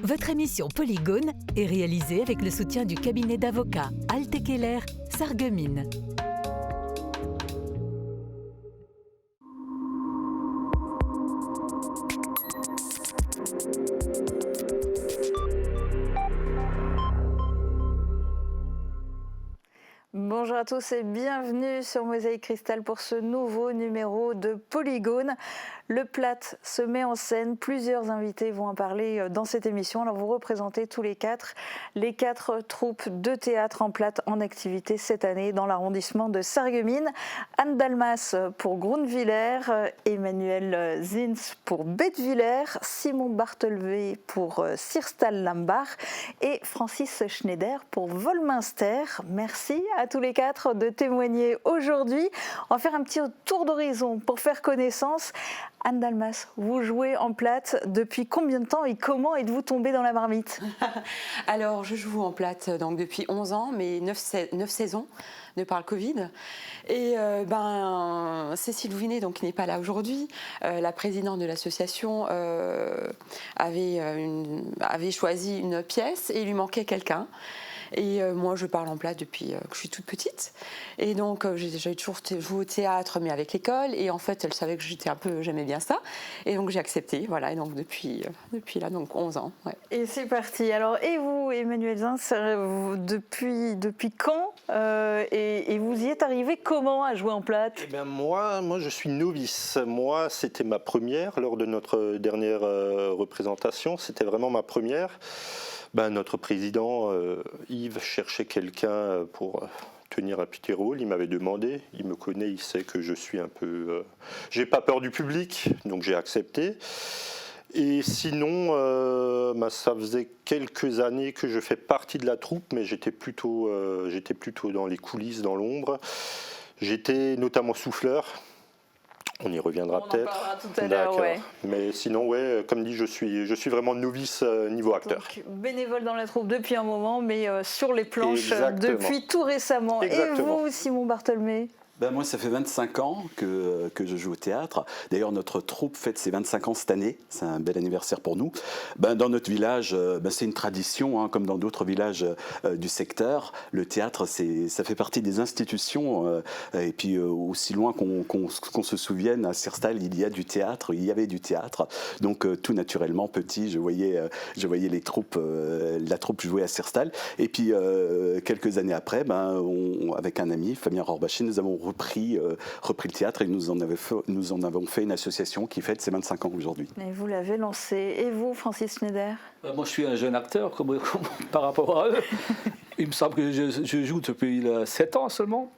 Votre émission Polygone est réalisée avec le soutien du cabinet d'avocats Altekeller Sarreguemines. Bonjour à tous et bienvenue sur Mosaïque Cristal pour ce nouveau numéro de Polygone. Le Plate se met en scène, plusieurs invités vont en parler dans cette émission. Alors vous représentez tous les quatre troupes de théâtre en Plate en activité cette année dans l'arrondissement de Sarreguemines. Anne Dalmas pour Grunwiller, Emmanuel Zins pour Bettviller, Simon Barthelvet pour Sirstal-Lambach et Francis Schneider pour Wolminster. Merci à tous les quatre de témoigner aujourd'hui. On va faire un petit tour d'horizon pour faire connaissance. Anne Dalmas, vous jouez en Plate depuis combien de temps et comment êtes-vous tombée dans la marmite? Alors, je joue en Plate donc, depuis 11 ans, mais 9 saisons de par le Covid. Et Cécile Louvinet, donc, qui n'est pas là aujourd'hui, la présidente de l'association, avait choisi une pièce et il lui manquait quelqu'un. Et moi, je parle en Plate depuis que je suis toute petite. Et donc, j'ai toujours joué au théâtre, mais avec l'école. Et en fait, elle savait que j'aimais bien ça. Et donc, j'ai accepté. Voilà. Et donc, depuis là, donc 11 ans. Ouais. Et c'est parti. Alors, et vous, Emmanuel Zins, depuis quand et vous y êtes arrivé comment à jouer en Plate? Eh bien, moi, je suis novice. Moi, c'était ma première lors de notre dernière représentation. C'était vraiment ma première. Notre président, Yves, cherchait quelqu'un pour tenir un petit rôle. Il m'avait demandé, il me connaît, il sait que je suis un peu... j'ai pas peur du public, donc j'ai accepté. Et sinon, ça faisait quelques années que je fais partie de la troupe, mais j'étais plutôt dans les coulisses, dans l'ombre. J'étais notamment souffleur. On y reviendra peut-être. On en parlera tout à l'heure, ouais. Mais sinon, ouais, comme dit, je suis vraiment novice niveau acteur. Donc, bénévole dans la troupe depuis un moment, mais sur les planches depuis tout récemment. Exactement. Et vous, Simon Barthelmet? Moi, ça fait 25 ans que je joue au théâtre. D'ailleurs, notre troupe fête ses 25 ans cette année. C'est un bel anniversaire pour nous. Dans notre village, c'est une tradition, comme dans d'autres villages du secteur. Le théâtre, ça fait partie des institutions. Et puis, aussi loin qu'on se souvienne, à Sirstal, il y avait du théâtre. Donc, tout naturellement, petit, je voyais les troupes, la troupe jouer à Sirstal. Et puis, quelques années après, avec un ami, Fabien Rohrbacher, nous avons repris le théâtre et nous en avons fait une association qui fête ses 25 ans aujourd'hui. Et vous l'avez lancé. Et vous, Francis Schneider? Moi, je suis un jeune acteur par rapport à eux. Il me semble que je joue depuis 7 ans seulement.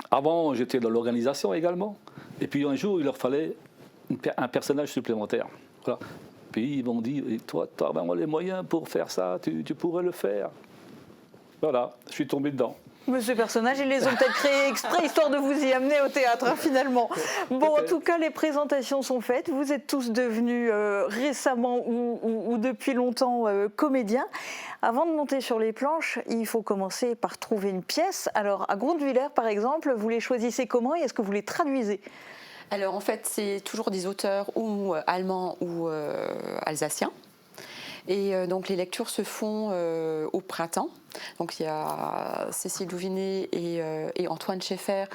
Avant, j'étais dans l'organisation également. Et puis un jour, il leur fallait un personnage supplémentaire. Voilà. Puis ils m'ont dit, toi, tu as vraiment les moyens pour faire ça, tu pourrais le faire. Voilà, je suis tombé dedans. Mais ces personnages, ils les ont peut-être créés exprès, histoire de vous y amener au théâtre, finalement. Bon, en tout cas, les présentations sont faites. Vous êtes tous devenus récemment ou depuis longtemps comédiens. Avant de monter sur les planches, il faut commencer par trouver une pièce. Alors, à Grunwiller, par exemple, vous les choisissez comment et est-ce que vous les traduisez? Alors, en fait, c'est toujours des auteurs ou allemands ou alsaciens. Et donc les lectures se font au printemps. Donc il y a Cécile Louvinet et Antoine Schaeffer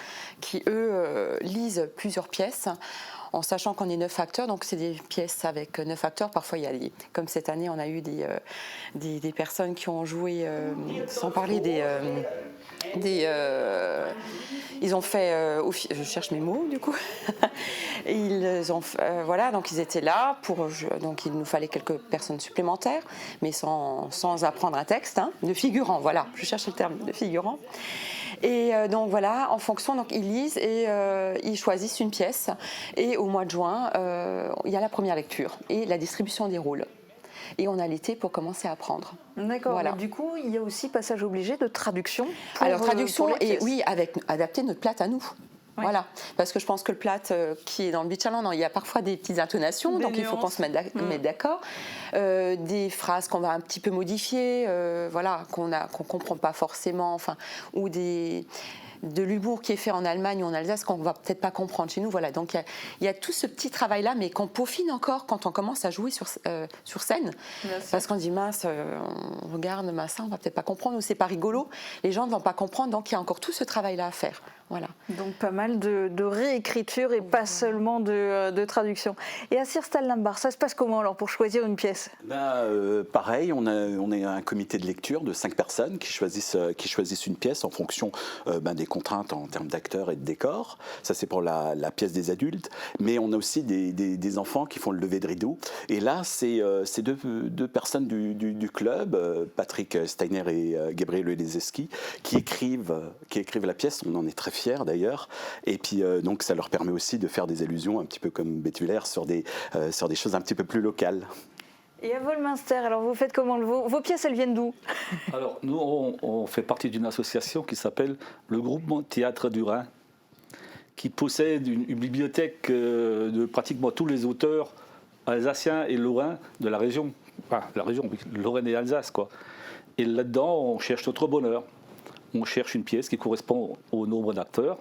qui, eux, lisent plusieurs pièces en sachant qu'on est 9 acteurs. Donc c'est des pièces avec 9 acteurs. Parfois, il y a comme cette année, on a eu des personnes qui ont joué, sans parler ils ont fait, je cherche mes mots du coup, ils ont, voilà, donc ils étaient là, donc il nous fallait quelques personnes supplémentaires, mais sans apprendre un texte, de figurants, voilà, je cherche le terme, de figurants. Et donc voilà, en fonction, donc, ils lisent et ils choisissent une pièce, et au mois de juin, il y a la première lecture et la distribution des rôles. Et on a l'été pour commencer à apprendre. D'accord, voilà. Mais du coup, il y a aussi passage obligé de traduction. Alors, traduction, et oui, adapter notre Plate à nous. Oui. Voilà, parce que je pense que le Plate qui est dans le Beachland, il y a parfois des petites intonations, donc il faut qu'on se mette d'accord. Des phrases qu'on va un petit peu modifier, voilà, qu'on comprend pas forcément, enfin, ou des de l'humour qui est fait en Allemagne ou en Alsace qu'on ne va peut-être pas comprendre chez nous. Voilà. Donc il y a tout ce petit travail-là, mais qu'on peaufine encore quand on commence à jouer sur scène. Parce qu'on dit mince, on regarde, mince, on ne va peut-être pas comprendre, ou c'est pas rigolo. Les gens ne vont pas comprendre, donc il y a encore tout ce travail-là à faire. Voilà. Donc pas mal de réécriture et pas seulement de traduction. Et à Sirstal-Lambar, ça se passe comment alors pour choisir une pièce? Pareil, on est un comité de lecture de 5 personnes qui choisissent une pièce en fonction des contraintes en termes d'acteurs et de décors. Ça c'est pour la pièce des adultes. Mais on a aussi des enfants qui font le lever de rideau. Et là, c'est deux personnes du club, Patrick Steiner et Gabriel Lezeski, qui écrivent la pièce. On en est très fiers d'ailleurs. Et puis donc ça leur permet aussi de faire des allusions un petit peu comme Betuler sur des choses un petit peu plus locales. Et à Wolminster, alors vous faites comment? Vos pièces, elles viennent d'où? Alors nous, on fait partie d'une association qui s'appelle le Groupement Théâtre du Rhin, qui possède une bibliothèque de pratiquement tous les auteurs alsaciens et lorrains de la région. Enfin, la région, Lorraine et Alsace, quoi. Et là-dedans, on cherche notre bonheur. On cherche une pièce qui correspond au nombre d'acteurs,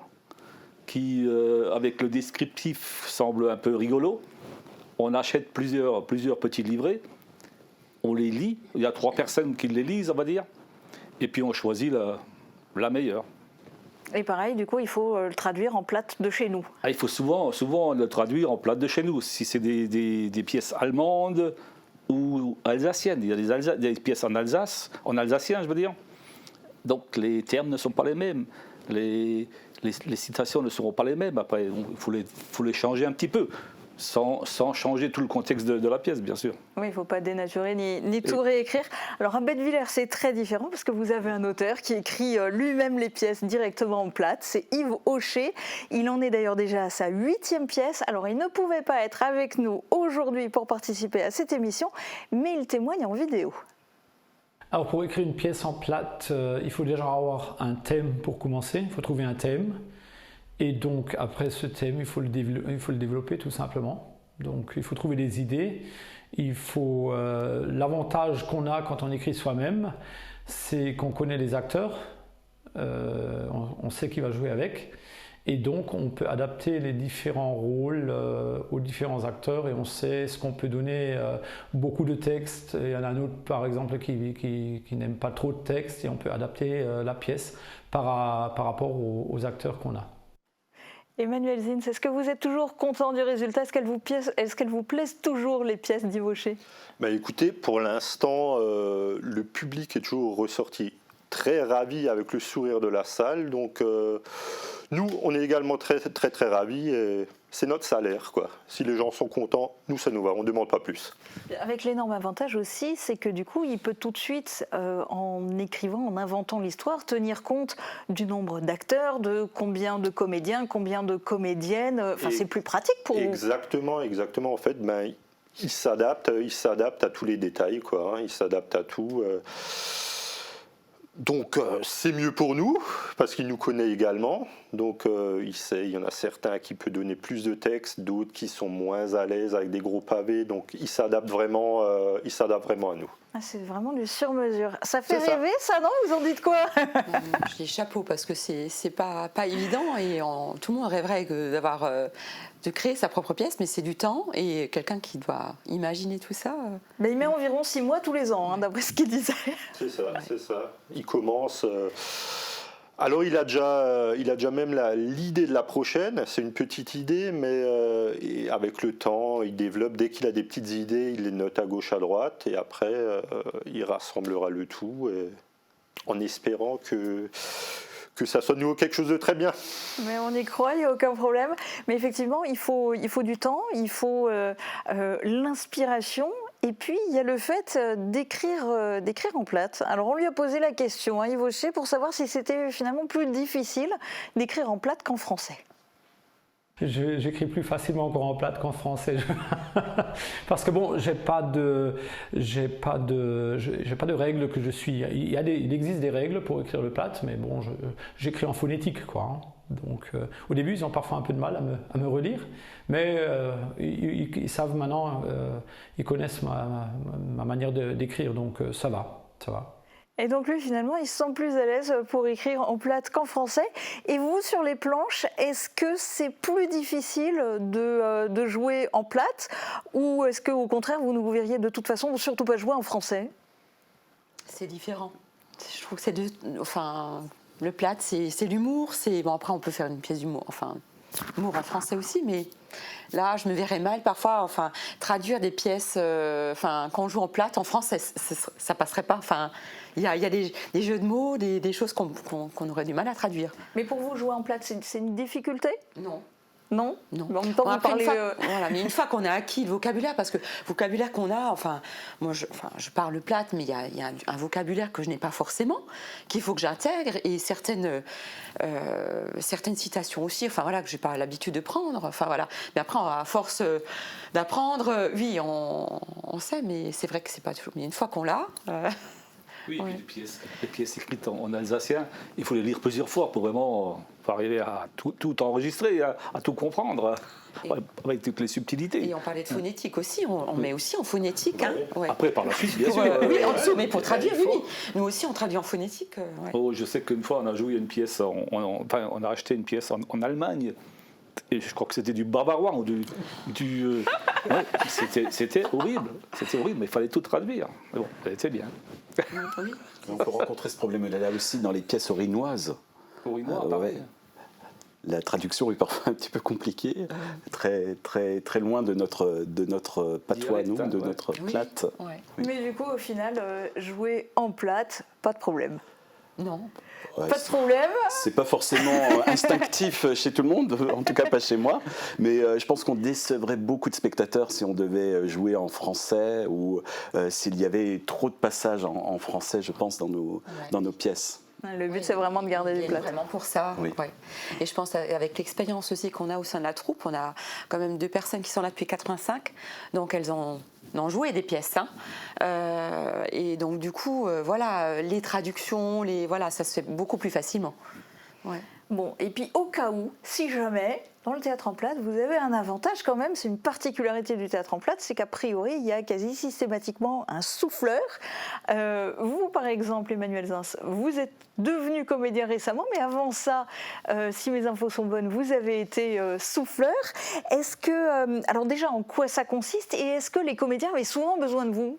qui, avec le descriptif, semble un peu rigolo. On achète plusieurs petits livrets, on les lit, il y a 3 personnes qui les lisent, on va dire, et puis on choisit la meilleure. Et pareil, du coup, il faut le traduire en plate de chez nous. Il faut souvent le traduire en plate de chez nous, si c'est des pièces allemandes ou alsaciennes. Il y a des pièces en alsacien, je veux dire. Donc les termes ne sont pas les mêmes, les citations ne seront pas les mêmes. Après, il faut les changer un petit peu. Sans changer tout le contexte de la pièce, bien sûr. Oui, il ne faut pas dénaturer ni tout réécrire. Alors à Bettviller, c'est très différent parce que vous avez un auteur qui écrit lui-même les pièces directement en plate. C'est Yves Haucher. Il en est d'ailleurs déjà à sa 8e pièce. Alors il ne pouvait pas être avec nous aujourd'hui pour participer à cette émission, mais il témoigne en vidéo. Alors pour écrire une pièce en plate, il faut déjà avoir un thème pour commencer. Il faut trouver un thème. Et donc après ce thème, il faut le développer tout simplement. Donc il faut trouver des idées. L'avantage qu'on a quand on écrit soi-même, c'est qu'on connaît les acteurs, on sait qui va jouer avec, et donc on peut adapter les différents rôles aux différents acteurs et on sait ce qu'on peut donner. Beaucoup de textes, il y en a un autre par exemple qui n'aime pas trop de texte et on peut adapter la pièce par rapport aux acteurs qu'on a. Emmanuel Zins, est-ce que vous êtes toujours content du résultat? Est-ce qu'elles vous plaisent toujours, les pièces d'Yves Haucher? Écoutez, pour l'instant, le public est toujours ressorti très ravi avec le sourire de la salle. Donc nous, on est également très, très, très ravis. Et c'est notre salaire, quoi. Si les gens sont contents, nous, ça nous va. On ne demande pas plus. Avec l'énorme avantage aussi, c'est que du coup, il peut tout de suite, en écrivant, en inventant l'histoire, tenir compte du nombre d'acteurs, de combien de comédiens, combien de comédiennes. Enfin, c'est plus pratique pour vous. Exactement. En fait, il s'adapte à tous les détails, quoi. Il s'adapte à tout. Donc c'est mieux pour nous, parce qu'il nous connaît également. Donc il y en a certains qui peuvent donner plus de texte, d'autres qui sont moins à l'aise avec des gros pavés. Donc il s'adapte vraiment à nous. Ah, c'est vraiment du sur-mesure. Ça fait rêver, ça, non? Vous en dites quoi? Je dis chapeau, parce que c'est pas évident et tout le monde rêverait de créer sa propre pièce, mais c'est du temps et quelqu'un qui doit imaginer tout ça. Mais il met environ 6 mois tous les ans, d'après ce qu'il disait. C'est ça. Il commence. Alors il a déjà même l'idée de la prochaine. C'est une petite idée, mais et avec le temps, il développe. Dès qu'il a des petites idées, il les note à gauche, à droite, et après il rassemblera le tout, en espérant que ça soit de nouveau quelque chose de très bien. Mais on y croit, il n'y a aucun problème. Mais effectivement, il faut du temps, il faut l'inspiration. Et puis, il y a le fait d'écrire en plate. Alors, on lui a posé la question, Yves Haucher, pour savoir si c'était finalement plus difficile d'écrire en plate qu'en français. J'écris plus facilement encore en plate qu'en français. Parce que bon, j'ai pas de règles que je suis. Il existe des règles pour écrire le plate, mais bon, j'écris en phonétique, quoi. Donc, au début, ils ont parfois un peu de mal à me relire, mais ils savent maintenant, ils connaissent ma manière d'écrire, donc ça va. Et donc lui, finalement, il se sent plus à l'aise pour écrire en plate qu'en français. Et vous, sur les planches, est-ce que c'est plus difficile de jouer en plate, ou est-ce qu'au contraire, vous nous verriez de toute façon surtout pas jouer en français? C'est différent. Je trouve que c'est enfin, le plate, c'est l'humour. Bon, après, on peut faire une pièce d'humour, enfin, humour en français aussi, mais là, je me verrais mal parfois, enfin, traduire des pièces, enfin, quand on joue en plate en français, ça passerait pas. Enfin, il y a des jeux de mots, des choses qu'on aurait du mal à traduire. Mais pour vous, jouer en plate, c'est une difficulté? Non. Non. Non. Mais en même temps, vous parlez... Voilà, mais une fois qu'on a acquis le vocabulaire, parce que le vocabulaire qu'on a, enfin, moi, je parle plate, mais il y a un vocabulaire que je n'ai pas forcément, qu'il faut que j'intègre, et certaines citations aussi, enfin voilà, que j'ai pas l'habitude de prendre, enfin voilà. Mais après, à force d'apprendre, oui, on sait, mais c'est vrai que c'est pas toujours. Mais une fois qu'on l'a. Oui, et puis les pièces écrites en alsacien, il faut les lire plusieurs fois pour vraiment arriver à tout enregistrer, à tout comprendre, avec toutes les subtilités. Et on parlait de phonétique aussi, on met aussi en phonétique. Hein, ouais. Après, par la suite, bien sûr. Oui, en dessous, mais pour traduire, oui. Nous aussi, on traduit en phonétique. Ouais. Oh, je sais qu'une fois, on a joué une pièce, on a acheté une pièce en Allemagne. Et je crois que c'était du bavarois ou ouais, c'était horrible, mais il fallait tout traduire. Mais bon, c'était bien. Oui. On peut rencontrer ce problème-là aussi dans les pièces orinoises. Pareil. La traduction est parfois un petit peu compliquée, très, très, très loin de notre patois, Direct, de notre plate. Ouais. Oui. Mais du coup, au final, jouer en plate, pas de problème. Non. Ouais, Pas de problème. c'est pas forcément instinctif chez tout le monde, en tout cas pas chez moi, mais je pense qu'on décevrait beaucoup de spectateurs si on devait jouer en français ou s'il y avait trop de passages en français, je pense, dans nos pièces. Le but, c'est vraiment de garder du plate. Vraiment pour ça. Oui. Ouais. Et je pense avec l'expérience aussi qu'on a au sein de la troupe, on a quand même 2 personnes qui sont là depuis 85, donc elles ont joué des pièces. Hein. Et donc du coup, voilà, les traductions, voilà, ça se fait beaucoup plus facilement. Ouais. Bon, et puis au cas où, si jamais, dans le théâtre en plate, vous avez un avantage quand même, c'est une particularité du théâtre en plate, c'est qu'a priori, il y a quasi systématiquement un souffleur. Vous, par exemple, Emmanuel Zins, vous êtes devenu comédien récemment, mais avant ça, si mes infos sont bonnes, vous avez été souffleur. Est-ce que, alors déjà, en quoi ça consiste, et est-ce que les comédiens avaient souvent besoin de vous ?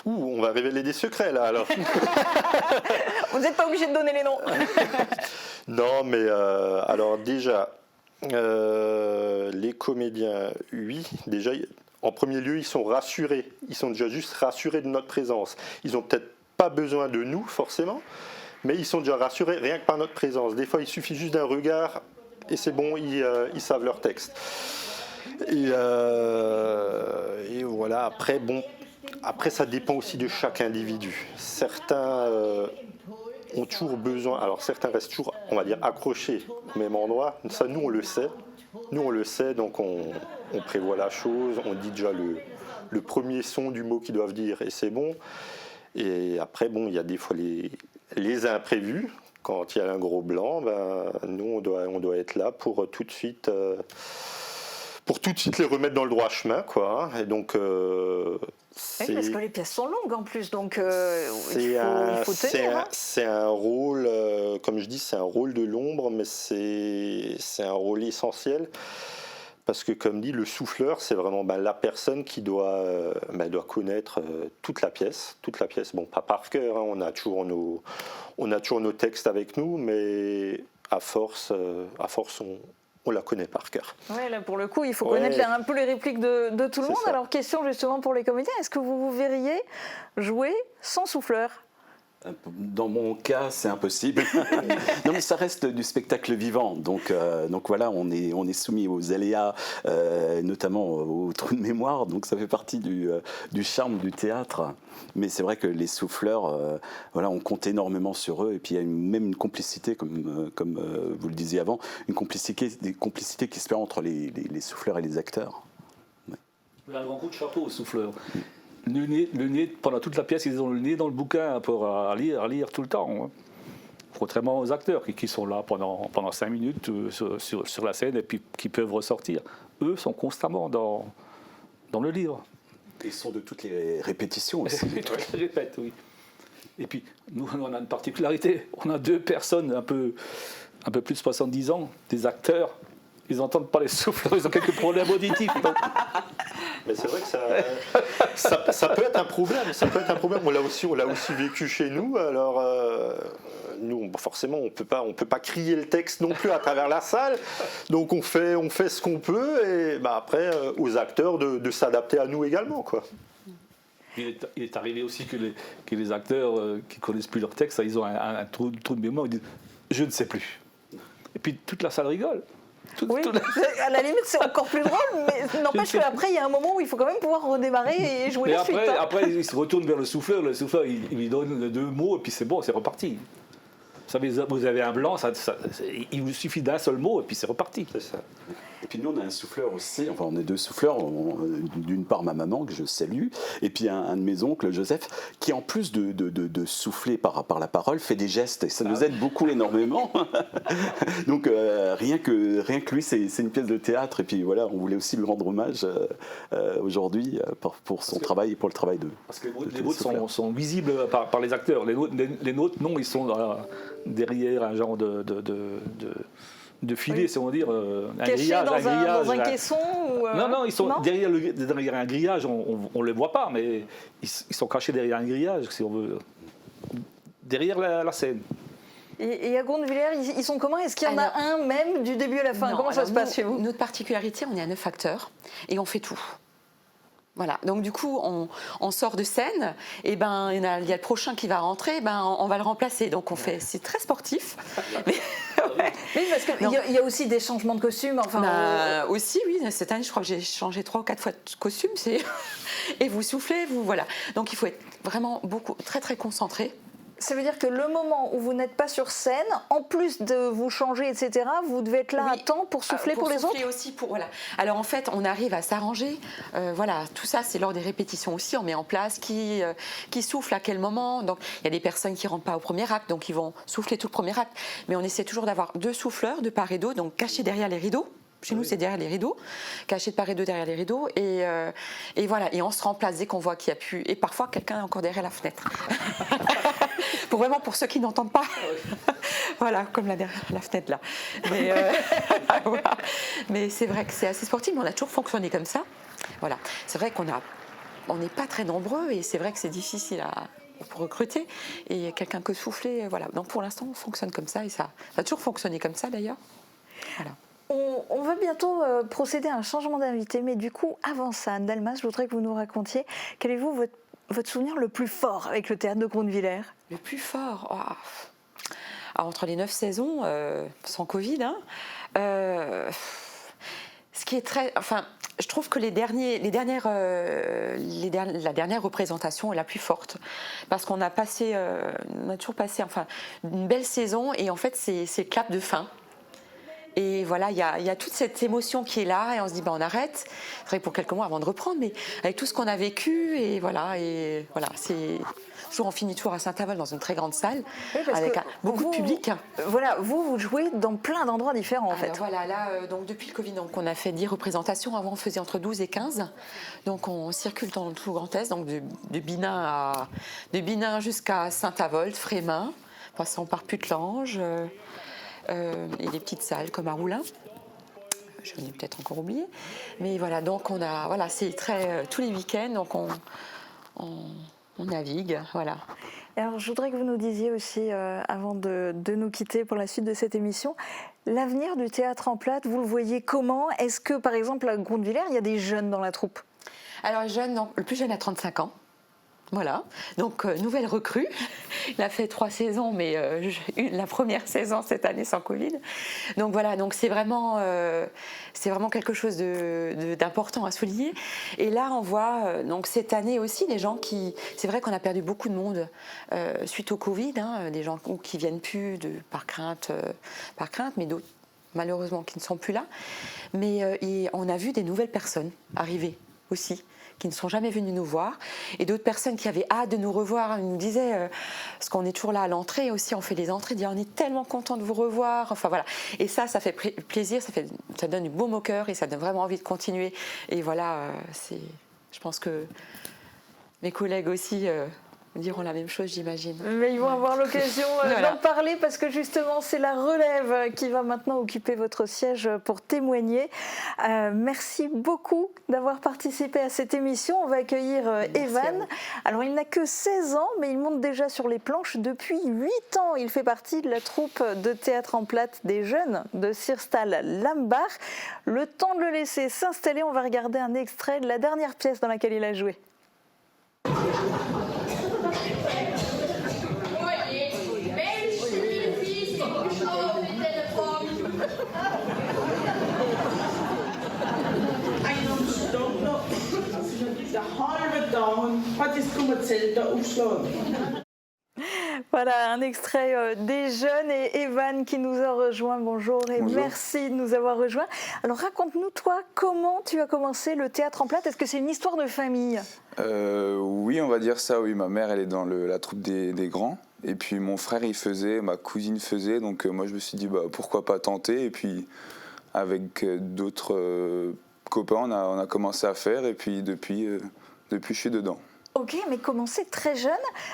On va révéler des secrets là alors. Vous n'êtes pas obligé de donner les noms. Non, mais alors déjà, les comédiens, oui, déjà, en premier lieu, ils sont rassurés. Ils sont déjà juste rassurés de notre présence. Ils n'ont peut-être pas besoin de nous, forcément, mais ils sont déjà rassurés rien que par notre présence. Des fois, il suffit juste d'un regard et c'est bon, ils savent leur texte. Et voilà, après, bon... Après, ça dépend aussi de chaque individu. Certains ont toujours besoin, alors certains restent toujours, on va dire, accrochés au même endroit. Ça, nous, on le sait. Nous, on le sait, donc on prévoit la chose, on dit déjà le premier son du mot qu'ils doivent dire et c'est bon. Et après, bon, il y a des fois les imprévus. Quand il y a un gros blanc, ben, nous, on doit être là pour tout de suite... les remettre dans le droit chemin, quoi. Et donc, oui, parce que les pièces sont longues en plus, donc il faut tenir. C'est un rôle, comme je dis, c'est un rôle de l'ombre, mais c'est un rôle essentiel. Parce que, comme dit, le souffleur, c'est vraiment la personne qui doit connaître toute la pièce. Bon, pas par cœur, hein, on a toujours nos textes avec nous, mais à force on la connaît par cœur. Oui, là pour le coup, il faut connaître un peu les répliques de tout le monde. Alors, question justement pour les comédiens, est-ce que vous verriez jouer sans souffleur ? Dans mon cas, c'est impossible. Non, mais ça reste du spectacle vivant. Donc voilà, on est soumis aux aléas, notamment aux trous de mémoire. Donc ça fait partie du charme du théâtre. Mais c'est vrai que les souffleurs, voilà, on compte énormément sur eux. Et puis il y a même une complicité, comme vous le disiez avant, une complicité qui se fait entre les souffleurs et les acteurs. Ouais. Un grand coup de chapeau aux souffleurs. Le nez, pendant toute la pièce, ils ont le nez dans le bouquin à lire tout le temps. Hein. Contrairement aux acteurs qui sont là pendant 5 minutes sur la scène et puis qui peuvent ressortir. Eux sont constamment dans le livre. Ils sont de toutes les répétitions aussi. Toutes les répètes, oui. Et puis, nous, on a une particularité. On a 2 personnes un peu plus de 70 ans, des acteurs. Ils n'entendent pas les souffleurs, ils ont quelques problèmes auditifs. Donc. Mais c'est vrai que ça peut être un problème. Ça peut être un problème. On l'a aussi vécu chez nous. Alors, nous, forcément, on peut pas crier le texte non plus à travers la salle. Donc, on fait ce qu'on peut. Et après, aux acteurs de s'adapter à nous également, quoi. Il est arrivé aussi que les acteurs qui ne connaissent plus leur texte, ils ont un trou de mémoire, ils disent « je ne sais plus ». Et puis toute la salle rigole. Oui, à la limite c'est encore plus drôle, mais n'empêche qu'après il y a un moment où il faut quand même pouvoir redémarrer et jouer la suite. Après il se retourne vers le souffleur il lui donne les 2 mots et puis c'est bon, c'est reparti. Vous savez, vous avez un blanc, il vous suffit d'un seul mot et puis c'est reparti. C'est ça. Et puis nous, on a un souffleur aussi, enfin on est 2 souffleurs, d'une part ma maman que je salue, et puis un de mes oncles, Joseph, qui en plus de souffler par la parole, fait des gestes, et ça nous aide beaucoup énormément. Donc rien que lui, c'est une pièce de théâtre, et puis voilà, on voulait aussi lui rendre hommage aujourd'hui pour son travail et pour le travail de... Parce que les vôtres sont visibles par les acteurs, les nôtres, non, ils sont derrière un genre de filet, oui. Si on veut dire, un grillage. Dans un caisson ou Non, ils sont derrière un grillage, on ne les voit pas, mais ils sont cachés derrière un grillage, si on veut, derrière la scène. Et à Gondevillers, ils sont comment? Est-ce qu'il y en a un même du début à la fin? Comment ça se passe chez vous? Notre particularité, on est à 9 acteurs et on fait tout. Voilà, donc du coup, on sort de scène, et il y a le prochain qui va rentrer, on va le remplacer. Donc c'est très sportif. Oui, parce qu'il y a aussi des changements de costumes. Aussi, oui, cette année, je crois que j'ai changé 3 ou 4 fois de costume. Et vous soufflez, voilà. Donc il faut être vraiment très très concentré. Ça veut dire que le moment où vous n'êtes pas sur scène, en plus de vous changer, etc., vous devez être là à temps pour souffler pour les autres aussi voilà. Alors en fait, on arrive à s'arranger. Voilà, tout ça, c'est lors des répétitions aussi. On met en place qui souffle à quel moment. Donc il y a des personnes qui ne rentrent pas au premier acte, donc ils vont souffler tout le premier acte. Mais on essaie toujours d'avoir 2 souffleurs de part et d'autre, donc cachés derrière les rideaux. Chez nous, c'est derrière les rideaux, cachés de part et d'autre derrière les rideaux. Et voilà, et on se remplace dès qu'on voit qu'il n'y a plus. Et parfois, quelqu'un est encore derrière la fenêtre. Pour ceux qui n'entendent pas. Voilà, comme derrière la fenêtre là. Voilà. Mais c'est vrai que c'est assez sportif, mais on a toujours fonctionné comme ça. Voilà. C'est vrai qu'on n'est pas très nombreux et c'est vrai que c'est difficile pour recruter. Et quelqu'un que souffler, voilà. Donc pour l'instant, on fonctionne comme ça et ça a toujours fonctionné comme ça d'ailleurs. Voilà. On va bientôt procéder à un changement d'invité, mais du coup, avant ça, Anne Delmas, je voudrais que vous nous racontiez quel est votre souvenir le plus fort avec le théâtre de Gondevillers? Le plus fort Alors, entre les 9 saisons, sans Covid, ce qui est très... Enfin, je trouve que la dernière représentation est la plus forte, parce qu'on a toujours passé une belle saison, et en fait, c'est le clap de fin. Et voilà, il y a toute cette émotion qui est là, et on se dit, on arrête. C'est vrai pour quelques mois avant de reprendre, mais avec tout ce qu'on a vécu, et voilà, c'est toujours, on finit toujours à Saint-Avold dans une très grande salle, avec beaucoup de public. Voilà, vous jouez dans plein d'endroits différents en fait. Voilà, là, donc depuis le Covid, on a fait 10 représentations. Avant, on faisait entre 12 et 15. Donc on circule dans tout Grand Est, donc de Binin jusqu'à Saint-Avold, Frémin, passant par Putelange. Et des petites salles comme à Roulin. Je l'ai peut-être encore oublié. Mais voilà, donc c'est tous les week-ends, donc on navigue, voilà. Alors je voudrais que vous nous disiez aussi, avant de nous quitter pour la suite de cette émission, l'avenir du théâtre en plate, vous le voyez comment? Est-ce que par exemple à Gondevillers, il y a des jeunes dans la troupe? Alors les jeunes, non, le plus jeune a 35 ans. Voilà, donc nouvelle recrue. Il a fait 3 saisons, mais la première saison cette année sans Covid. Donc voilà, donc c'est vraiment quelque chose d'important à souligner. Et là, on voit donc cette année aussi des gens c'est vrai qu'on a perdu beaucoup de monde suite au Covid, des gens qui viennent plus par crainte, mais d'autres malheureusement qui ne sont plus là. Mais on a vu des nouvelles personnes arriver aussi, qui ne sont jamais venus nous voir, et d'autres personnes qui avaient hâte de nous revoir. Ils nous disaient, parce qu'on est toujours là à l'entrée aussi, on fait des entrées, on est tellement content de vous revoir. Enfin voilà, et ça fait plaisir, ça donne du baume au cœur et ça donne vraiment envie de continuer. Et voilà, je pense que mes collègues aussi diront la même chose, j'imagine. Mais ils vont avoir l'occasion Voilà. d'en parler parce que justement c'est la relève qui va maintenant occuper votre siège pour témoigner. Merci beaucoup d'avoir participé à cette émission. On va accueillir Evan. Alors il n'a que 16 ans mais il monte déjà sur les planches depuis 8 ans. Il fait partie de la troupe de théâtre en plate des jeunes de Sirstal Lambar. Le temps de le laisser s'installer, on va regarder un extrait de la dernière pièce dans laquelle il a joué. Voilà un extrait des jeunes et Evan qui nous a rejoint. Bonjour et Bonjour. Merci de nous avoir rejoints. Alors raconte-nous toi, comment tu as commencé le théâtre en plate? Est-ce que c'est une histoire de famille? Oui, on va dire ça, oui. Ma mère, elle est dans la troupe des grands. Et puis mon frère, il faisait, ma cousine faisait. Donc moi, je me suis dit, pourquoi pas tenter. Et puis avec d'autres copains, on a commencé à faire. Et puis depuis, je suis dedans. Ok, mais commencé très jeune.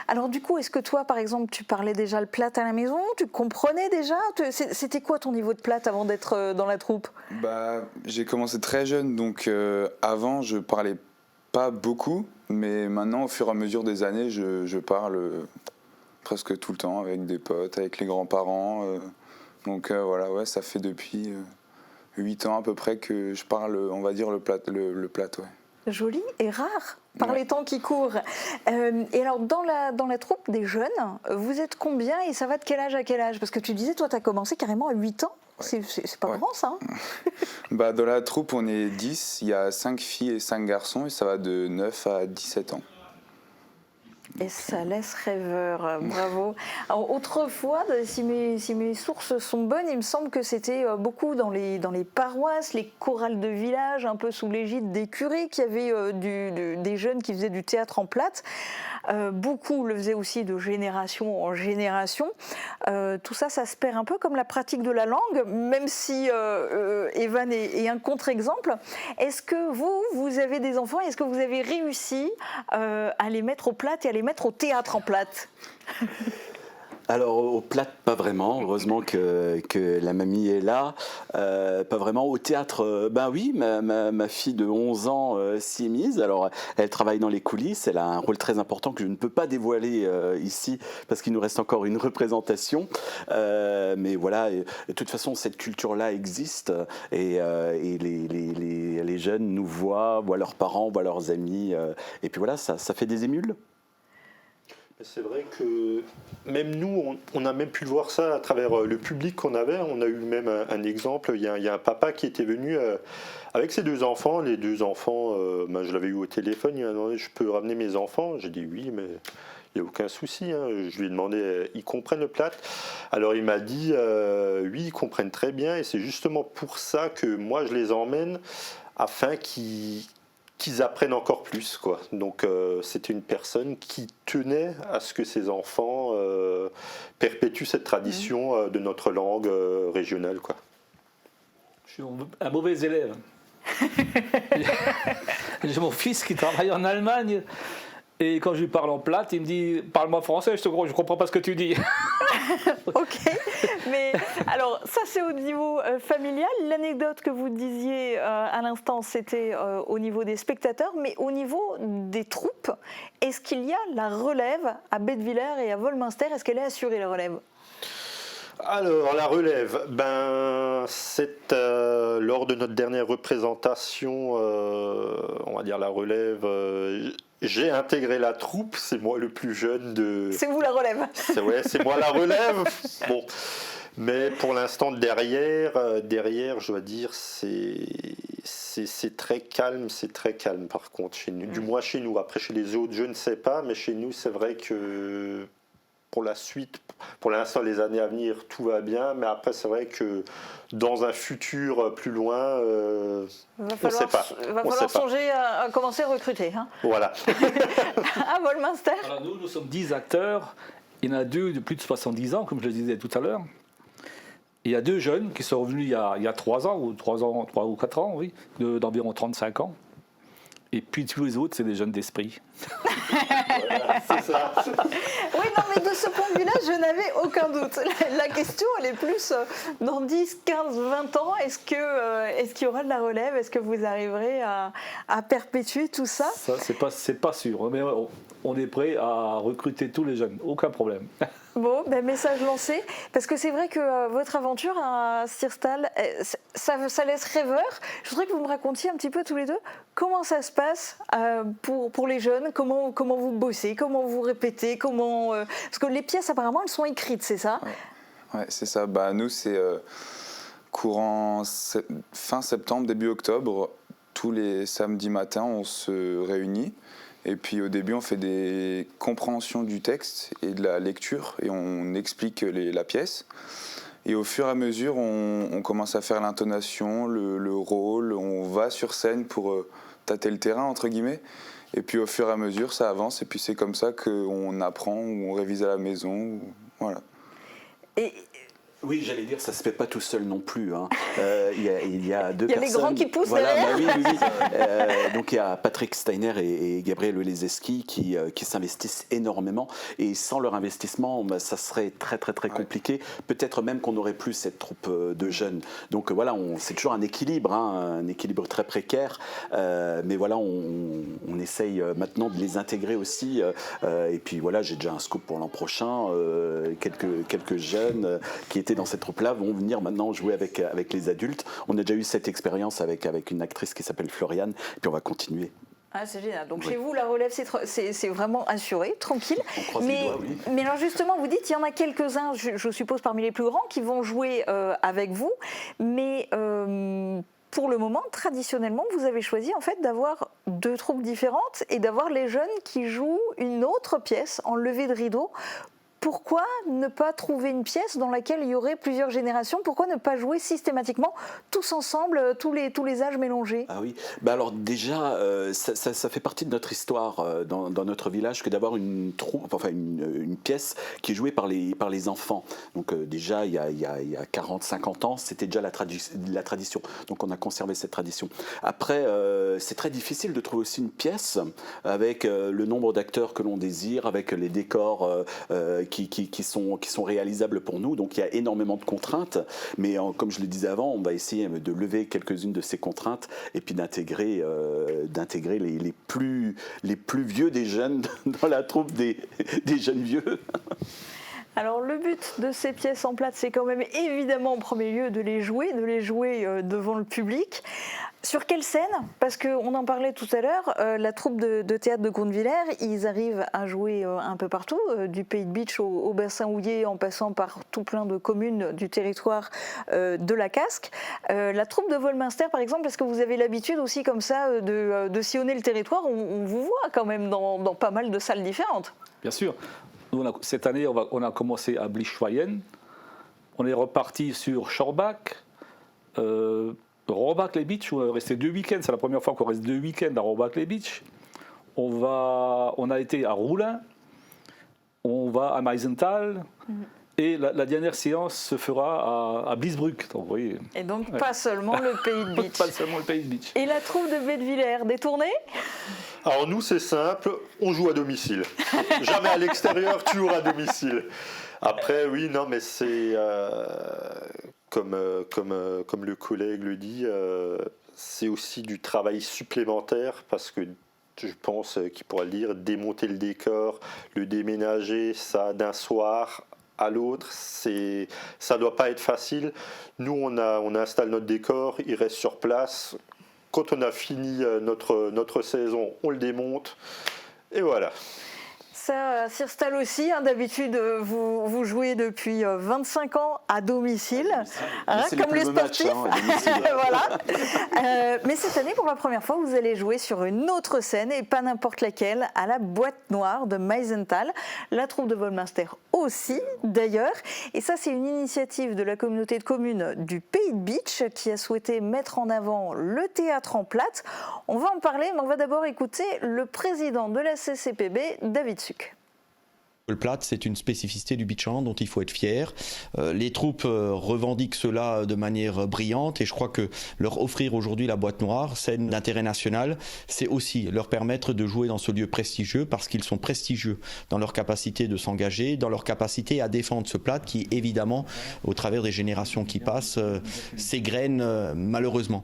Alors du coup, est-ce que toi, par exemple, tu parlais déjà le plate à la maison? Tu comprenais déjà? C'était quoi ton niveau de plate avant d'être dans la troupe? J'ai commencé très jeune. Donc avant, je parlais pas beaucoup. Mais maintenant, au fur et à mesure des années, je parle presque tout le temps avec des potes, avec les grands-parents. Donc voilà, ouais, ça fait depuis 8 ans à peu près que je parle, on va dire, le plate, ouais. Joli et rare par les temps qui courent. Et alors, dans la troupe des jeunes, vous êtes combien et ça va de quel âge à quel âge? Parce que tu disais, toi, tu as commencé carrément à 8 ans. Ouais. C'est pas grand, ça, hein? Dans la troupe, on est 10. Il y a 5 filles et 5 garçons et ça va de 9 à 17 ans. Et ça laisse rêveur, bravo. Alors, autrefois, si mes sources sont bonnes, il me semble que c'était beaucoup dans les paroisses, les chorales de village, un peu sous l'égide des curés, qui avaient des jeunes qui faisaient du théâtre en plate. Beaucoup le faisaient aussi de génération en génération. Tout ça, ça se perd un peu comme la pratique de la langue, même si Evan est un contre-exemple. Est-ce que vous avez des enfants? Est-ce que vous avez réussi à les mettre au plate et à les mettre au théâtre en plate? Alors au plate, pas vraiment, heureusement que la mamie est là, pas vraiment. Au théâtre, oui, ma fille de 11 ans s'y est mise. Alors elle travaille dans les coulisses, elle a un rôle très important que je ne peux pas dévoiler ici parce qu'il nous reste encore une représentation. Mais voilà, de toute façon cette culture-là existe et les jeunes nous voient leurs parents, voient leurs amis, et puis voilà, ça fait des émules. C'est vrai que même nous, on a même pu voir ça à travers le public qu'on avait. On a eu même un exemple. Il y a un papa qui était venu avec ses 2 enfants. Les 2 enfants, je l'avais eu au téléphone. Il m'a demandé, je peux ramener mes enfants? J'ai dit oui, mais il n'y a aucun souci. Hein. Je lui ai demandé, ils comprennent le plate? Alors il m'a dit, oui, ils comprennent très bien. Et c'est justement pour ça que moi, je les emmène afin qu'ils apprennent encore plus, quoi. Donc c'était une personne qui tenait à ce que ses enfants perpétuent cette tradition de notre langue régionale, quoi. Je suis un mauvais élève. J'ai mon fils qui travaille en Allemagne et quand je lui parle en plate, il me dit « Parle-moi français, je comprends pas ce que tu dis. » Ok, mais alors ça c'est au niveau familial. L'anecdote que vous disiez à l'instant, c'était au niveau des spectateurs, mais au niveau des troupes, est-ce qu'il y a la relève à Bettwiller et à Wolminster? Est-ce qu'elle est assurée, la relève? Alors, la relève, c'est lors de notre dernière représentation, on va dire la relève, j'ai intégré la troupe, c'est moi le plus jeune de... C'est vous la relève? C'est moi la relève. Bon, mais pour l'instant, derrière, je dois dire, c'est très calme, par contre, chez nous. Du moins chez nous, après chez les autres, je ne sais pas, mais chez nous, c'est vrai que... Pour la suite, pour l'instant, les années à venir, tout va bien. Mais après, c'est vrai que dans un futur plus loin, on ne sait pas. Il va falloir songer à commencer à recruter. Hein. Voilà. À Wolminster. Alors nous sommes 10 acteurs. Il y en a 2 de plus de 70 ans, comme je le disais tout à l'heure. Il y a 2 jeunes qui sont revenus il y a 3 ans, ou 3 ou 4 ans, oui, d'environ 35 ans. Et puis tous les autres, c'est des jeunes d'esprit. C'est ça. Oui, non, mais de ce point de vue-là, je n'avais aucun doute. La question, elle est plus dans 10, 15, 20 ans, est-ce qu'il y aura de la relève? Est-ce que vous arriverez à perpétuer tout ça? Ça, c'est pas sûr. Mais on est prêt à recruter tous les jeunes, aucun problème. Bon, ben message lancé, parce que c'est vrai que votre aventure à Sirstal, ça laisse rêveur. Je voudrais que vous me racontiez un petit peu tous les deux comment ça se passe pour les jeunes, comment vous bossez, comment vous répétez, parce que les pièces apparemment elles sont écrites, c'est ça? Ouais, c'est ça. Bah, nous, c'est courant fin septembre, début octobre, tous les samedis matins, on se réunit. Et puis au début, on fait des compréhensions du texte et de la lecture et on explique la pièce. Et au fur et à mesure, on commence à faire l'intonation, le rôle, on va sur scène pour tâter le terrain, entre guillemets. Et puis au fur et à mesure, ça avance et puis c'est comme ça qu'on apprend ou on révise à la maison. Voilà. Oui, j'allais dire, ça ne se fait pas tout seul non plus. Hein. Il y a deux personnes. Il y a les grands qui poussent derrière. Bah oui. Donc il y a Patrick Steiner et Gabriel Lezeski qui s'investissent énormément. Et sans leur investissement, ça serait très compliqué. Peut-être même qu'on n'aurait plus cette troupe de jeunes. Donc voilà, c'est toujours un équilibre très précaire. Mais voilà, on essaye maintenant de les intégrer aussi. Et puis voilà, j'ai déjà un scoop pour l'an prochain. Quelques jeunes qui étaient dans cette troupe-là vont venir maintenant jouer avec les adultes. On a déjà eu cette expérience avec une actrice qui s'appelle Floriane, et puis on va continuer. Ah, c'est génial. Donc chez vous, la relève, c'est vraiment assuré, tranquille. On croise les doigts, oui. Mais alors justement, vous dites, il y en a quelques-uns, je suppose parmi les plus grands, qui vont jouer avec vous. Mais pour le moment, traditionnellement, vous avez choisi en fait d'avoir deux troupes différentes et d'avoir les jeunes qui jouent une autre pièce en levée de rideau. Pourquoi ne pas trouver une pièce dans laquelle il y aurait plusieurs générations? Pourquoi ne pas jouer systématiquement tous ensemble, tous les âges mélangés? Ah oui, bah alors déjà, ça fait partie de notre histoire dans notre village que d'avoir une pièce qui est jouée par les enfants. Donc déjà, il y a 40-50 ans, c'était déjà la tradition. Donc on a conservé cette tradition. Après, c'est très difficile de trouver aussi une pièce avec le nombre d'acteurs que l'on désire, avec les décors qui sont réalisables pour nous. Donc il y a énormément de contraintes, mais comme je le disais avant, on va essayer de lever quelques-unes de ces contraintes et puis d'intégrer les plus vieux des jeunes dans la troupe des jeunes vieux. Alors le but de ces pièces en plâtre, c'est quand même évidemment en premier lieu de les jouer devant le public. Sur quelle scène? Parce qu'on en parlait tout à l'heure, la troupe de théâtre de Grunewiller, ils arrivent à jouer un peu partout, du Pays de Bitche au bassin houiller, en passant par tout plein de communes du territoire de la Casque. La troupe de Wolminster, par exemple, est-ce que vous avez l'habitude aussi comme ça de sillonner le territoire? On vous voit quand même dans pas mal de salles différentes. Bien sûr. Cette année, on a commencé à Blischweien. On est reparti sur Schorbach. Rohrbach-les-Bitches, où on est resté 2 week-ends. C'est la première fois qu'on reste 2 week-ends à Rohrbach-les-Bitches. On a été à Roulin, on va à Meisenthal, et la dernière séance se fera à Bliesbruck. Donc, oui. Et donc pas seulement le Pays de Bitche. Pas seulement le Pays de Bitche. Et la troupe de Bettwiller, détournée? Alors nous, c'est simple, on joue à domicile. Jamais à l'extérieur, toujours à domicile. Après, oui, non, mais c'est... Comme le collègue le dit, c'est aussi du travail supplémentaire parce que je pense qu'il pourra le dire, démonter le décor, le déménager, ça d'un soir à l'autre, ça doit pas être facile. Nous, on installe notre décor, il reste sur place. Quand on a fini notre saison, on le démonte et voilà. Ça, Sirstal aussi, d'habitude, vous jouez depuis 25 ans à domicile, comme les sportifs. Voilà. Mais cette année, pour la première fois, vous allez jouer sur une autre scène, et pas n'importe laquelle, à la Boîte Noire de Meisenthal. La troupe de Wolminster aussi, d'ailleurs. Et ça, c'est une initiative de la communauté de communes du Pays de Bitche qui a souhaité mettre en avant le théâtre en plâtre. On va en parler, mais on va d'abord écouter le président de la CCPB, David Suc. Le plat, c'est une spécificité du beach hand dont il faut être fier. Les troupes revendiquent cela de manière brillante et je crois que leur offrir aujourd'hui la boîte noire, scène d'intérêt national, c'est aussi leur permettre de jouer dans ce lieu prestigieux parce qu'ils sont prestigieux dans leur capacité de s'engager, dans leur capacité à défendre ce plat qui, évidemment, au travers des générations qui passent, s'égrène malheureusement.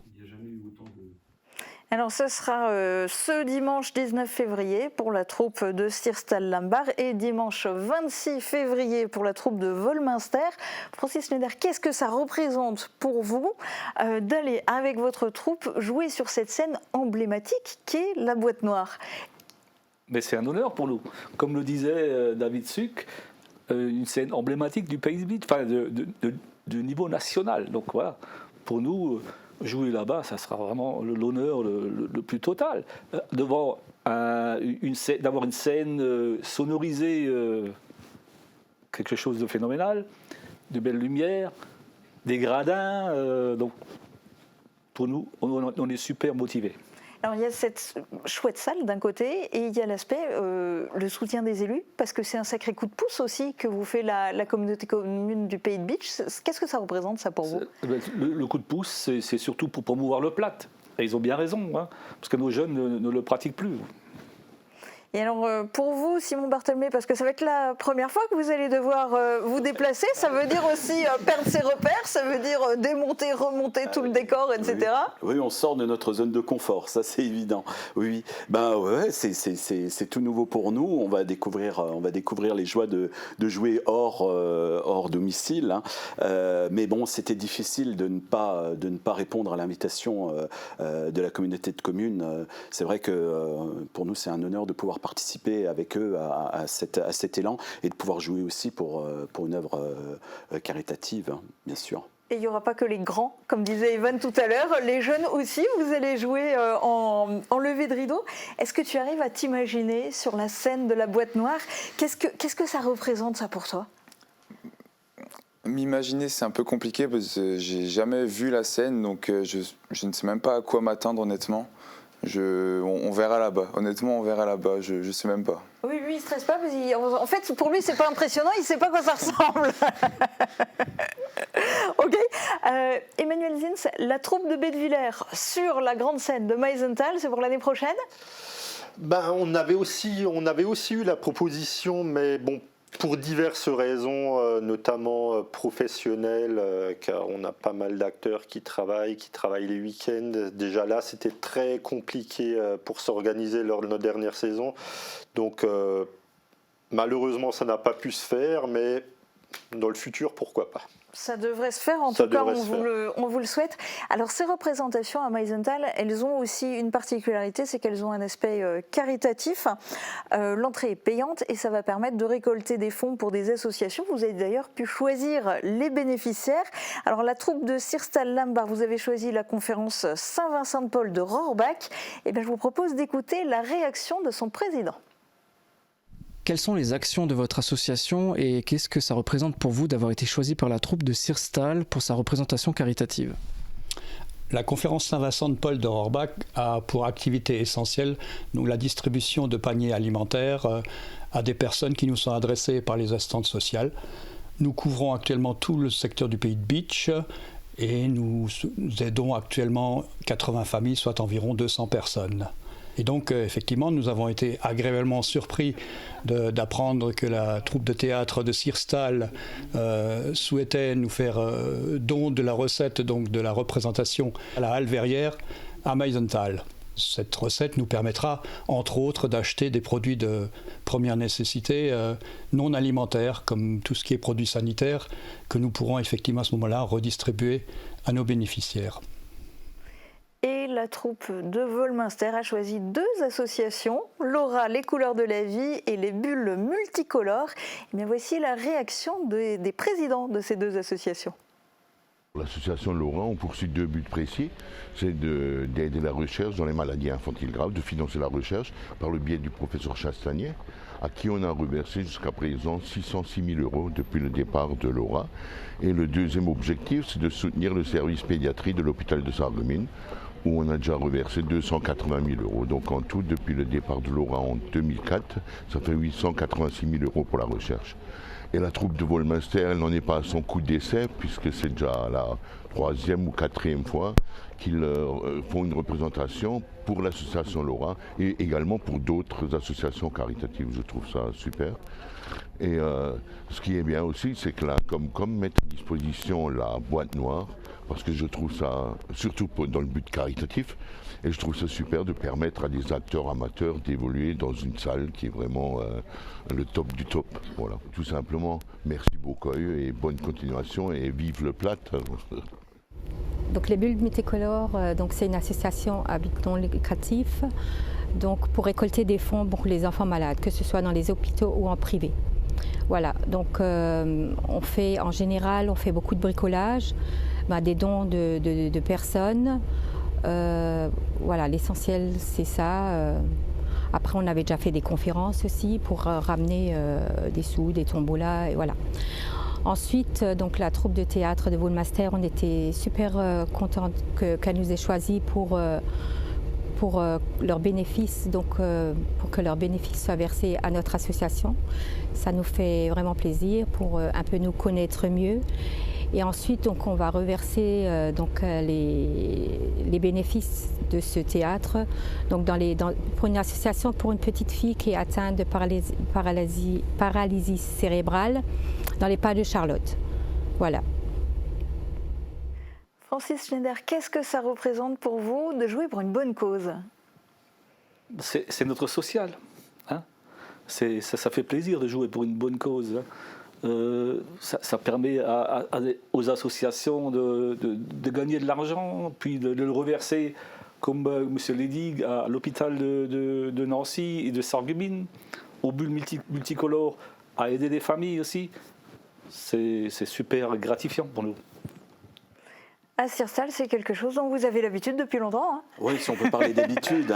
Alors ce sera ce dimanche 19 février pour la troupe de Sirstal Lambar et dimanche 26 février pour la troupe de Wolminster. Francis Schneider, qu'est-ce que ça représente pour vous d'aller avec votre troupe jouer sur cette scène emblématique qu'est la boîte noire? Mais c'est un honneur pour nous. Comme le disait David Suc, une scène emblématique du Pays Beach, enfin du niveau national. Donc voilà, pour nous... jouer là-bas, ça sera vraiment l'honneur le plus total. D'avoir une scène sonorisée, quelque chose de phénoménal, de belles lumières, des gradins. Donc, pour nous, on est super motivés. Alors il y a cette chouette salle d'un côté et il y a l'aspect le soutien des élus parce que c'est un sacré coup de pouce aussi que vous fait la communauté commune du Pays de Beach. Qu'est-ce que ça représente ça pour vous? Le coup de pouce, c'est surtout pour promouvoir le plat. Et ils ont bien raison, hein, parce que nos jeunes ne le pratiquent plus. Et alors pour vous, Simon Barthelmé, parce que ça va être la première fois que vous allez devoir vous déplacer, ça veut dire aussi perdre ses repères, ça veut dire démonter, remonter tout le décor, etc. Oui, on sort de notre zone de confort, ça c'est évident. Oui, ben ouais, c'est tout nouveau pour nous. On va découvrir les joies de jouer hors domicile. Hein. Mais bon, c'était difficile de ne pas répondre à l'invitation de la communauté de communes. C'est vrai que pour nous, c'est un honneur de pouvoir participer avec eux à cet élan et de pouvoir jouer aussi pour une œuvre caritative, hein, bien sûr. Et il n'y aura pas que les grands, comme disait Evan tout à l'heure, les jeunes aussi, vous allez jouer en levée de rideau. Est-ce que tu arrives à t'imaginer sur la scène de la boîte noire? Qu'est-ce que ça représente ça pour toi? M'imaginer, c'est un peu compliqué parce que j'ai jamais vu la scène, donc je ne sais même pas à quoi m'attendre honnêtement. On verra là-bas. Honnêtement, on verra là-bas. Je sais même pas. Oui, lui, il stresse pas parce qu'en fait, pour lui, c'est pas impressionnant. Il sait pas à quoi ça ressemble. Ok. Emmanuel Zins, la troupe de Bettwiller sur la grande scène de Meisenthal, c'est pour l'année prochaine? Ben, on avait aussi eu la proposition, mais bon. Pour diverses raisons, notamment professionnelles, car on a pas mal d'acteurs qui travaillent les week-ends. Déjà là, c'était très compliqué pour s'organiser lors de notre dernière saison. Donc malheureusement, ça n'a pas pu se faire, mais dans le futur, pourquoi pas. Ça devrait se faire, en tout cas, on vous le souhaite. Alors, ces représentations à Meisenthal, elles ont aussi une particularité, c'est qu'elles ont un aspect caritatif. L'entrée est payante et ça va permettre de récolter des fonds pour des associations. Vous avez d'ailleurs pu choisir les bénéficiaires. Alors, la troupe de Sirstal Lambar, vous avez choisi la conférence Saint-Vincent-de-Paul de Rohrbach. Eh bien, je vous propose d'écouter la réaction de son président. Quelles sont les actions de votre association et qu'est-ce que ça représente pour vous d'avoir été choisi par la troupe de Sirstal pour sa représentation caritative? La conférence Saint-Vincent-de-Paul de Rohrbach a pour activité essentielle donc la distribution de paniers alimentaires à des personnes qui nous sont adressées par les assistantes sociales. Nous couvrons actuellement tout le secteur du Pays de Beach et nous aidons actuellement 80 familles, soit environ 200 personnes. Et donc, effectivement, nous avons été agréablement surpris d'apprendre que la troupe de théâtre de Sirstal souhaitait nous faire don de la recette, donc de la représentation à la Halle Verrière à Meisenthal. Cette recette nous permettra, entre autres, d'acheter des produits de première nécessité non alimentaires, comme tout ce qui est produits sanitaires, que nous pourrons effectivement à ce moment-là redistribuer à nos bénéficiaires. Et la troupe de Wolminster a choisi deux associations, Laura, les couleurs de la vie et les bulles multicolores. Et bien voici la réaction des présidents de ces deux associations. L'association Laura, on poursuit deux buts précis, c'est d'aider la recherche dans les maladies infantiles graves, de financer la recherche par le biais du professeur Chastanier, à qui on a reversé jusqu'à présent 606 000 € depuis le départ de Laura. Et le deuxième objectif, c'est de soutenir le service pédiatrie de l'hôpital de Sarreguemines où on a déjà reversé 280 000 euros. Donc en tout, depuis le départ de Laura en 2004, ça fait 886 000 euros pour la recherche. Et la troupe de Volmaster, elle n'en est pas à son coup d'essai, puisque c'est déjà la 3e ou 4e fois qu'ils font une représentation pour l'association Laura et également pour d'autres associations caritatives. Je trouve ça super. Et ce qui est bien aussi, c'est que là, comme mettre à disposition la boîte noire, parce que je trouve ça, surtout dans le but caritatif, et je trouve ça super de permettre à des acteurs amateurs d'évoluer dans une salle qui est vraiment le top du top. Voilà, tout simplement. Merci beaucoup et bonne continuation et vive le Plat. Donc les bulles multicolores, donc c'est une association à but non lucratif, donc pour récolter des fonds pour les enfants malades, que ce soit dans les hôpitaux ou en privé. Voilà, donc on fait en général, on fait beaucoup de bricolage, des dons de personnes. Voilà, l'essentiel c'est ça. Après, on avait déjà fait des conférences aussi pour ramener des sous, des tombolas, et voilà. Ensuite, donc la troupe de théâtre de Volmaster, on était super contente qu'elle nous ait choisis pour leurs bénéfices, donc pour que leurs bénéfices soient versés à notre association. Ça nous fait vraiment plaisir pour un peu nous connaître mieux. Et ensuite, donc, on va reverser les bénéfices de ce théâtre donc pour une association pour une petite fille qui est atteinte de paralysie cérébrale dans les pas de Charlotte. Voilà. Francis Schneider, qu'est-ce que ça représente pour vous de jouer pour une bonne cause? C'est notre social. Hein, ça fait plaisir de jouer pour une bonne cause. Hein. Ça permet aux associations de gagner de l'argent, puis de le reverser, comme M. l'a dit, à l'hôpital de Nancy et de Sarreguemines, aux bulles multicolores, à aider des familles aussi. C'est super gratifiant pour nous. À Sirstal, c'est quelque chose dont vous avez l'habitude depuis longtemps. Hein. Oui, si on peut parler d'habitude,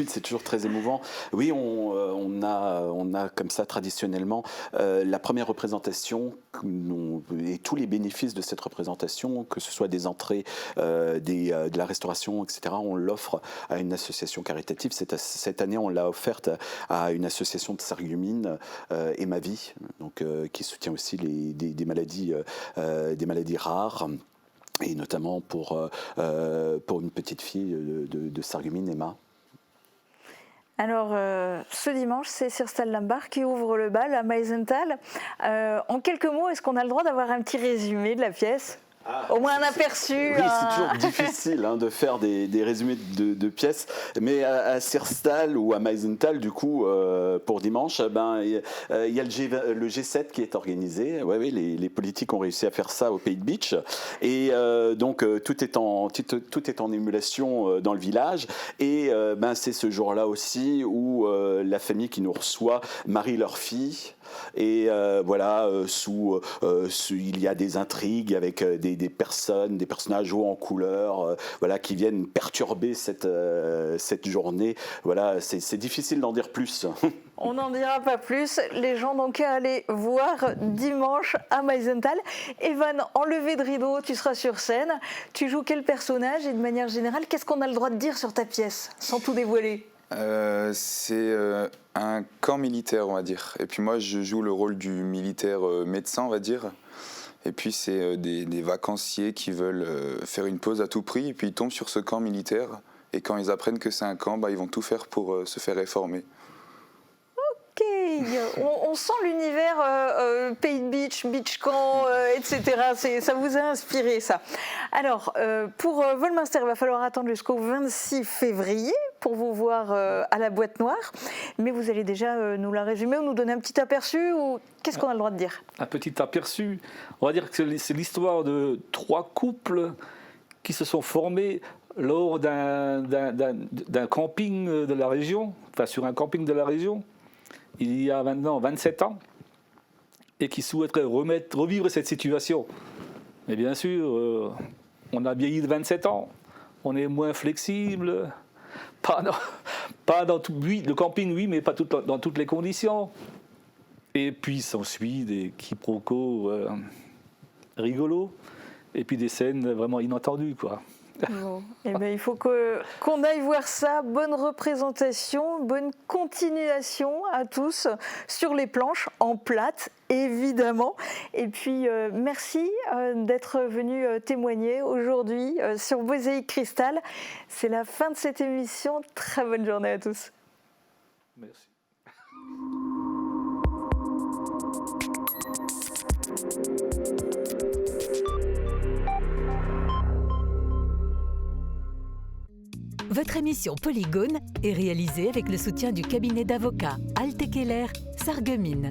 c'est toujours très émouvant. Oui, on a comme ça traditionnellement la première représentation et tous les bénéfices de cette représentation, que ce soit des entrées, de la restauration, etc. On l'offre à une association caritative. Cette année, on l'a offerte à une association de Sarreguemines, Et Ma Vie, donc qui soutient aussi des maladies rares. Et notamment pour une petite fille de Sarreguemines, Emma. Alors, ce dimanche, c'est Sirstal Lambar qui ouvre le bal à Meisenthal. En quelques mots, est-ce qu'on a le droit d'avoir un petit résumé de la pièce ? Au moins un aperçu. Oui, c'est toujours difficile de faire des résumés de pièces, mais à Sirstal ou à Meisenthal, du coup, pour dimanche, il y a le G7 qui est organisé. Oui, les politiques ont réussi à faire ça au Pays de Bitche, et donc tout est en émulation dans le village. Et c'est ce jour-là aussi où la famille qui nous reçoit marie leur fille. Et voilà, il y a des intrigues avec des personnages hauts en couleur, voilà, qui viennent perturber cette journée. Voilà, c'est difficile d'en dire plus. On n'en dira pas plus. Les gens n'ont qu'à aller voir dimanche à Meisenthal. Evan, enlevé de rideau, tu seras sur scène. Tu joues quel personnage et de manière générale, qu'est-ce qu'on a le droit de dire sur ta pièce, sans tout dévoiler ? C'est un camp militaire, on va dire. Et puis moi, je joue le rôle du militaire médecin, on va dire. Et puis c'est des vacanciers qui veulent faire une pause à tout prix. Et puis ils tombent sur ce camp militaire. Et quand ils apprennent que c'est un camp, ils vont tout faire pour se faire réformer. Ok, on sent l'univers Pays de Bitche, Beach Camp, etc. Ça vous a inspiré, ça. Alors, pour Volmaster, il va falloir attendre jusqu'au 26 février pour vous voir à la boîte noire. Mais vous allez déjà nous la résumer ou nous donner un petit aperçu, ou qu'est-ce qu'on a le droit de dire ? Un petit aperçu. On va dire que c'est l'histoire de 3 couples qui se sont formés lors d'un camping de la région, enfin sur un camping de la région, il y a maintenant 27 ans, et qui souhaiteraient revivre cette situation. Mais bien sûr, on a vieilli de 27 ans, on est moins flexible, pas dans tout, oui, le camping, oui, mais pas dans toutes les conditions. Et puis s'ensuit des quiproquos rigolos, et puis des scènes vraiment inattendues, quoi. Bon. Eh ben, il faut qu'on aille voir ça. Bonne représentation, bonne continuation à tous sur les planches, en plate, évidemment. Et puis, merci d'être venu témoigner aujourd'hui sur Mosaïque Cristal. C'est la fin de cette émission. Très bonne journée à tous. Merci. Votre émission Polygone est réalisée avec le soutien du cabinet d'avocats Altekeller Sarreguemines.